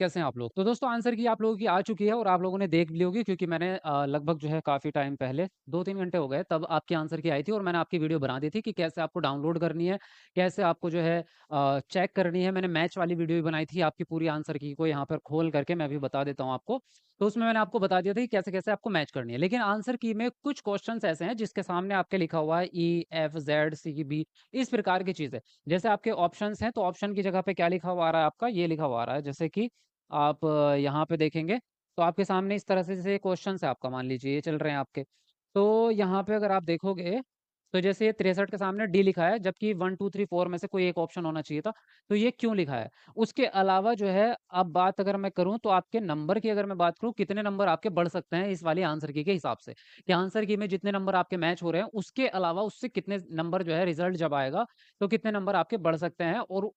कैसे हैं आप लोग? तो दोस्तों आंसर की आप लोगों की आ चुकी है और आप लोगों ने देख भी ली होगी क्योंकि मैंने लगभग जो है काफ़ी टाइम पहले 2-3 घंटे हो गए तब आपकी आंसर की आई थी और मैंने आपकी वीडियो बना दी थी कि कैसे आपको डाउनलोड करनी है, कैसे आपको जो है चेक करनी है। मैंने मैच वाली वीडियो भी बनाई थी आपकी पूरी आंसर की को यहाँ पर खोल करके मैं भी बता देता हूँ आपको। तो उसमें मैंने आपको बता दिया था कि कैसे-कैसे आपको मैच करनी है। लेकिन आंसर की में कुछ क्वेश्चन्स ऐसे हैं जिसके सामने आपके लिखा हुआ है ई, एफ, ज़ेड, सी, बी इस प्रकार की चीज़ें। जैसे आपके ऑप्शंस हैं तो ऑप्शन की जगह पे क्या लिखा हुआ आ रहा है आपका ये लिखा हुआ आ रहा है जैसे कि आप यहाँ पे देखेंगे, तो आपके सामने इस तरह से जैसे क्वेश्चन्स है आपका मान लीजिए ये चल रहे हैं आपके। तो यहाँ पे अगर आप देखोगे, तो जैसे ये 63 के सामने डी लिखा है जबकि 1, 2, 3, 4 में से कोई एक ऑप्शन होना चाहिए था, तो ये क्यों लिखा है? उसके अलावा जो है अब बात अगर मैं करूँ तो आपके नंबर की अगर मैं बात करूँ कितने नंबर आपके बढ़ सकते हैं इस वाली आंसर की के हिसाब से, कि आंसर की में जितने नंबर आपके मैच हो रहे हैं उसके अलावा उससे कितने नंबर जो है रिज़ल्ट जब आएगा, तो कितने नंबर आपके बढ़ सकते हैं और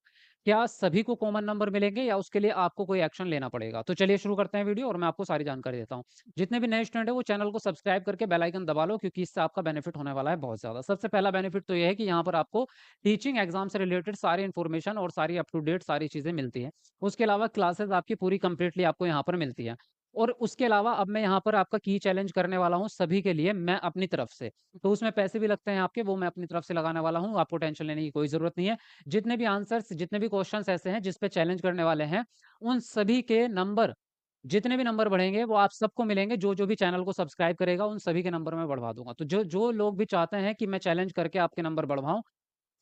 क्या सभी को कॉमन नंबर मिलेंगे या उसके लिए आपको कोई एक्शन लेना पड़ेगा? तो चलिए शुरू करते हैं वीडियो और मैं आपको सारी जानकारी देता हूँ। जितने भी नए स्टूडेंट हैं वो चैनल को सब्सक्राइब करके बेल आइकन दबा लो क्योंकि इससे आपका बेनिफिट होने वाला है बहुत ज़्यादा। सबसे पहला बेनिफिट तो ये है कि यहाँ पर आपको टीचिंग एग्ज़ाम से रिलेटेड सारी इन्फॉर्मेशन और सारी अप टू डेट सारी चीज़ें मिलती हैं। उसके अलावा क्लासेस आपकी पूरी कंप्लीटली आपको यहाँ पर मिलती हैं। और उसके अलावा अब मैं यहाँ पर आपका की चैलेंज करने वाला हूँ सभी के लिए मैं अपनी तरफ से। तो उसमें पैसे भी लगते हैं आपके वो मैं अपनी तरफ से लगाने वाला हूँ, आपको टेंशन लेने की कोई ज़रूरत नहीं है। जितने भी आंसर्स जितने भी क्वेश्चंस ऐसे हैं जिस पे चैलेंज करने वाले हैं, उन सभी के नंबर जितने भी नंबर बढ़ेंगे वो आप सबको मिलेंगे, जो-जो भी चैनल को सब्सक्राइब करेगा उन सभी के नंबर मैं बढ़वा दूँगा। तो जो-जो लोग भी चाहते हैं कि मैं चैलेंज करके आपके नंबर बढ़वाऊँ,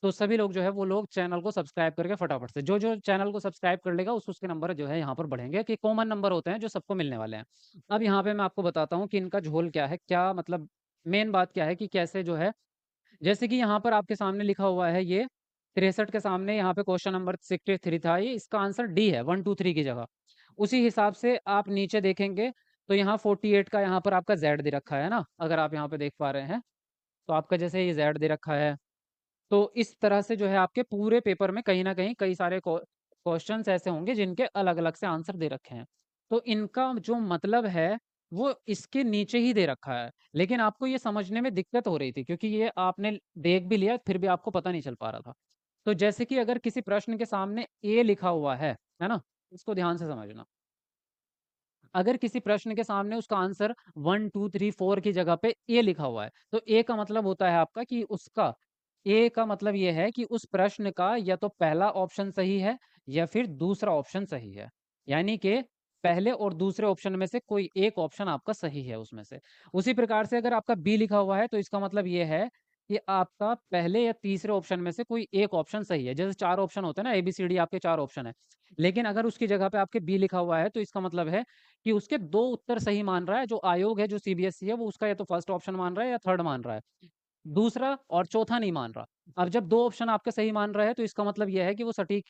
तो सभी लोग जो है वो लोग चैनल को सब्सक्राइब करके फटाफट से जो-जो चैनल को सब्सक्राइब कर लेगा उसके नंबर जो है यहाँ पर बढ़ेंगे कि कॉमन नंबर होते हैं जो सबको मिलने वाले हैं। अब यहाँ पे मैं आपको बताता हूँ कि इनका झोल क्या है, क्या मतलब मेन बात क्या है कि कैसे जो है जैसे कि यहाँ पर आपके सामने लिखा हुआ है ये 63 के सामने यहाँ पे क्वेश्चन नंबर 63 था ये इसका आंसर डी है 1, 2, 3 की जगह। उसी हिसाब से आप नीचे देखेंगे तो यहाँ 48 का यहाँ पर आपका ज़ेड दे रखा है ना? अगर आप यहाँ पे देख पा रहे हैं, तो आपका जैसे ये ज़ेड दे रखा है। तो इस तरह से जो है आपके पूरे पेपर में कहीं न कहीं कई सारे क्वेश्चन्स ऐसे होंगे जिनके अलग-अलग से आंसर दे रखे हैं। तो इनका जो मतलब है, वो इसके नीचे ही दे रखा है। लेकिन आपको ये समझने में दिक्कत हो रही थी क्योंकि ये आपने देख भी लिया फिर भी आपको पता नहीं चल पा रहा था। तो जैसे कि अगर किसी प्रश्न के सामने ए लिखा हुआ है ना? इसको ध्यान से समझना। अगर किसी प्रश्न के सामने उसका आंसर 1, 2, 3, 4 की जगह पे ए लिखा हुआ है, तो ए का मतलब होता है आपका कि उसका ए का मतलब ये है कि उस प्रश्न का या तो पहला ऑप्शन सही है या फिर दूसरा ऑप्शन सही है। यानी कि पहले और दूसरे ऑप्शन में से कोई एक ऑप्शन आपका सही है उसमें से। उसी प्रकार से अगर आपका बी लिखा हुआ है तो इसका मतलब ये है कि आपका पहले या तीसरे ऑप्शन में से कोई एक ऑप्शन सही है। जैसे 4 ऑप्शन होते हैं ना, ए-बी-सी-डी आपके 4 ऑप्शन हैं। लेकिन अगर उसकी जगह पे आपके बी लिखा हुआ है तो इसका मतलब है कि उसके 2 उत्तर सही मान रहा है, जो आयोग है, जो सीबीएसई है, वो उसका या तो फर्स्ट ऑप्शन मान रहा है या थर्ड मान रहा है। दूसरा और चौथा नहीं मान रहा। अब जब 2 ऑप्शन आपके सही मान रहा है, तो इसका मतलब ये है कि वो सटीक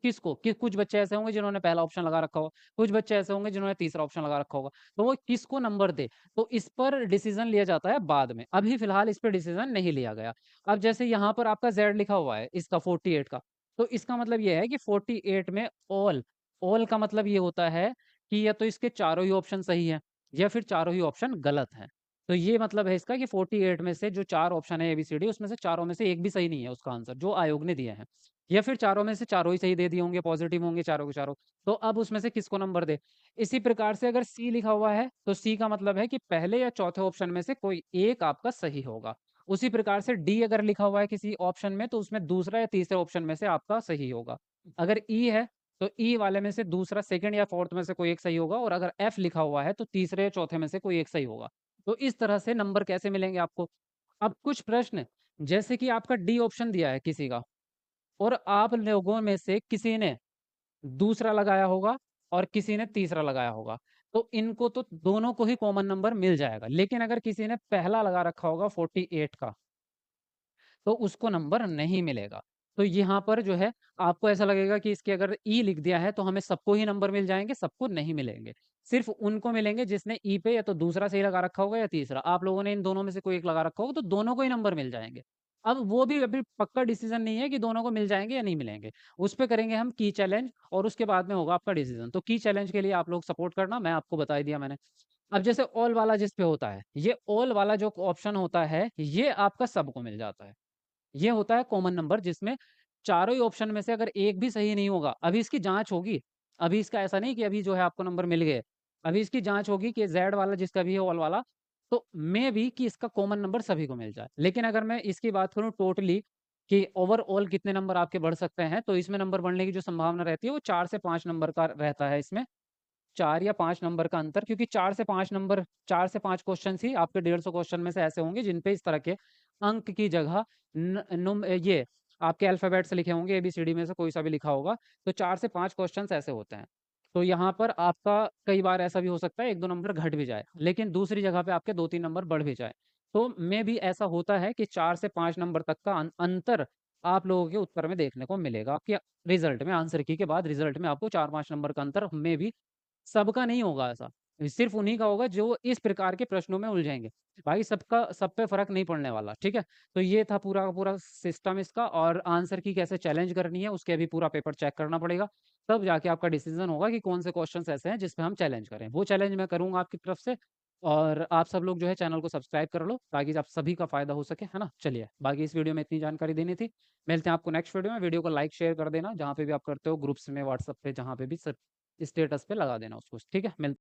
किसको कि कुछ बच्चे ऐसे होंगे जिन्होंने पहला ऑप्शन लगा रखा होगा, कुछ बच्चे ऐसे होंगे जिन्होंने तीसरा ऑप्शन लगा रखा होगा। तो वो किसको नंबर दे, तो इस पर डिसीज़न लिया जाता है बाद में। अभी फ़िलहाल इस पे डिसीज़न नहीं लिया गया। अब जैसे यहाँ पर आपका ज़ेड लिखा हुआ है, इसका 48 का, तो इसका मतलब ये है कि 48 में ऑल का मतलब ये होता है कि या तो इसके चारों ही ऑप्शन सही हैं या फिर चारों ही ऑप्शन गलत हैं। तो ये मतलब है इसका कि 48 में से जो 4 ऑप्शन है ए-बी-सी-डी उसमें से चारों में से एक भी सही नहीं है उसका आंसर, जो आयोग ने दिया है। या फिर चारों में से चारों ही सही दे दिए होंगे, पॉज़िटिव होंगे चारों के चारों। तो अब उसमें से किसको नंबर दें? इसी प्रकार से अगर सी लिखा हुआ है, तो सी का मतलब है कि पहले या चौथे ऑप्शन में से कोई एक आपका सही होगा। उसी प्रकार से डी अगर लिखा हुआ है किसी ऑप्शन में, तो उसमें दूसरा या तीसरे ऑप्शन में से आपका सही होगा। अगर ई है, तो ई वाले में से दूसरा, सेकंड या फोर्थ में से कोई एक सही होगा और अगर एफ लिखा हुआ है, तो तीसरे या चौथे में से कोई एक सही होगा। तो इस तरह से नंबर कैसे मिलेंगे आपको? अब कुछ प्रश्न जैसे कि आपका डी ऑप्शन दिया है किसी का और आप लोगों में से किसी ने दूसरा लगाया होगा और किसी ने तीसरा लगाया होगा। तो इनको तो दोनों को ही कॉमन नंबर मिल जाएगा। लेकिन अगर किसी ने पहला लगा रखा होगा 48 का तो उसको नंबर नहीं मिलेगा। तो यहाँ पर जो है आपको ऐसा लगेगा कि इसके अगर ई लिख दिया है तो हमें सबको ही नंबर मिल जाएँगे, सबको नहीं मिलेंगे। सिर्फ़ उनको मिलेंगे जिसने ई पे या तो दूसरा सही लगा रखा होगा या तीसरा। आप लोगों ने इन दोनों में से कोई एक लगा रखा होगा तो दोनों को ही नंबर मिल जाएँगे। अब वो भी अभी पक्का डिसीज़न नहीं है कि दोनों को मिल जाएँगे या नहीं मिलेंगे। उस पे करेंगे हम की चैलेंज और उसके बाद में होगा आपका डिसीज़न। तो की चैलेंज के लिए आप लोग सपोर्ट करना, मैं आपको बता ही दिया मैंने। अब जैसे ऑल वाला जिस पे होता है, ये ऑल वाला जो ऑप्शन होता है, ये आपका सबको मिल जाता है। ये होता है कॉमन नंबर जिसमें चारों ही ऑप्शन में से अगर एक भी सही नहीं होगा, अभी इसकी जाँच होगी। अभी इसका ऐसा नहीं कि अभी जो है आपको नंबर मिल गए। अभी इसकी जाँच होगी कि ज़ेड वाला जिसका भी है ऑल वाला, तो मेबी कि इसका कॉमन नंबर सभी को मिल जाए। लेकिन अगर मैं इसकी बात करूँ टोटली कि ओवरऑल कितने नंबर आपके बढ़ सकते हैं, तो इसमें नंबर बढ़ने की जो संभावना रहती है वो 4 से 5 नंबर का रहता है इसमें। 4 या 5 नंबर का अंतर, क्योंकि 4 से 5 क्वेश्चन्स ही आपके 150 क्वेश्चन में से ऐसे होंगे जिन पे इस तरह के अंक की जगह ये आपके अल्फ़ाबेट से लिखे होंगे, एबीसीडी में से कोई सा भी लिखा होगा, तो 4 से 5 क्वेश्चन्स ऐसे होते हैं। तो यहाँ पर आपका कई बार ऐसा भी हो सकता है 1-2 नंबर घट भी जाए, लेकिन दूसरी जगह पे आपके 2-3 नंबर बढ़ भी जाए। तो मेबी ऐसा होता है कि 4 से 5 नंबर तक का अंतर आप लोगों के उत्तर में देखने को मिलेगा, आपके रिज़ल्ट में, आंसर की के बाद रिज़ल्ट में आपको 4-5 नंबर का अंतर मेबी, सबका नहीं होगा ऐसा। सिर्फ़ उन्हीं का होगा जो इस प्रकार के प्रश्नों में उलझेंगे। बाकी सबका सब पे फ़र्क नहीं पड़ने वाला, ठीक है? तो ये था पूरा का पूरा सिस्टम इसका, और आंसर की कैसे चैलेंज करनी है, उसके अभी पूरा पेपर चेक करना पड़ेगा। तब जाके आपका डिसीज़न होगा कि कौन से क्वेश्चन्स ऐसे हैं जिस पे हम चैलेंज करें। वो चैलेंज मैं करूँगा आपकी तरफ से, और आप सब लोग जो है चैनल को सब्सक्राइब कर लो ताकि आप सभी का फ़ायदा हो सके, है ना? चलिए, बाकी इस वीडियो में इतनी जानकारी देनी थी। मिलते हैं आपको नेक्स्ट वीडियो में। वीडियो को लाइक, शेयर कर देना, जहाँ पे भी आप करते हो, ग्रुप्स में, व्हाट्सएप पे, जहाँ पे भी, स्टेटस पे लगा देना उसको, ठीक है?